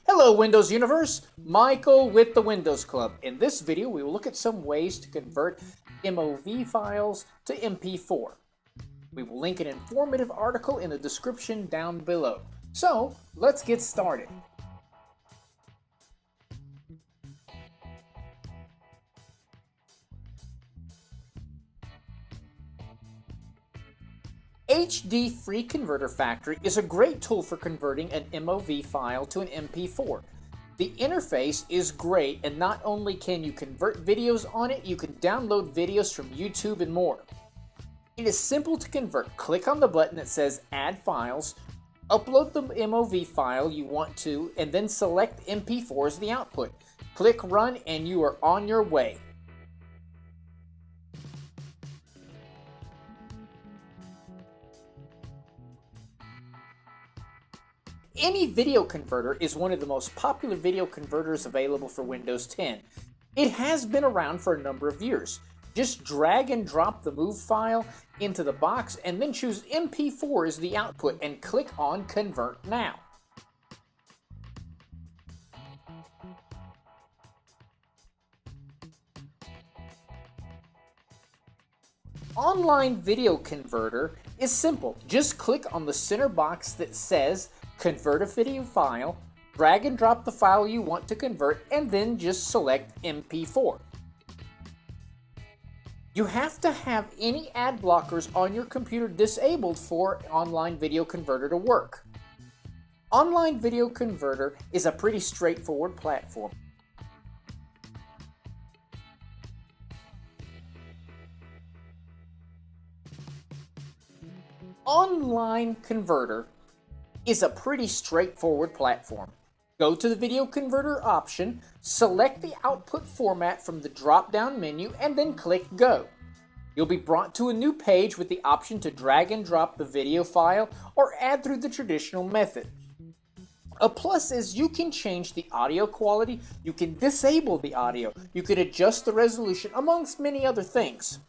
Hello Windows Universe, Michael with the Windows Club. In this video we will look at some ways to convert MOV files to MP4. We will link an informative article in the description down below. So let's get started. HD Free Converter Factory is a great tool for converting an MOV file to an MP4. The interface is great, and not only can you convert videos on it, you can download videos from YouTube and more. It is simple to convert. Click on the button that says Add Files, upload the MOV file you want to, and then select MP4 as the output. Click Run and you are on your way. Any video converter is one of the most popular video converters available for Windows 10. It has been around for a number of years. Just drag and drop the MOV file into the box and then choose MP4 as the output and click on Convert Now. Online Video Converter is simple. Just click on the center box that says Convert a video file, drag and drop the file you want to convert, and then just select MP4. You have to have any ad blockers on your computer disabled for Online Video Converter to work. Online Video Converter is a pretty straightforward platform. Online Converter is a pretty straightforward platform. Go to the video converter option, select the output format from the drop-down menu, and then click Go. You'll be brought to a new page with the option to drag and drop the video file or add through the traditional method. A plus is you can change the audio quality, you can disable the audio, you can adjust the resolution, amongst many other things.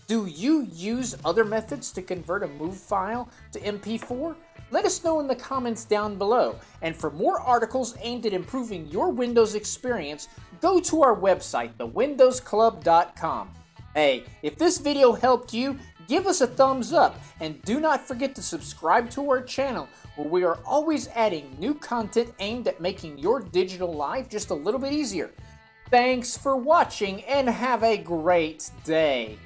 Do you use other methods to convert a MOV file to MP4? Let us know in the comments down below. And for more articles aimed at improving your Windows experience, go to our website, thewindowsclub.com. Hey, if this video helped you, give us a thumbs up and do not forget to subscribe to our channel where we are always adding new content aimed at making your digital life just a little bit easier. Thanks for watching and have a great day.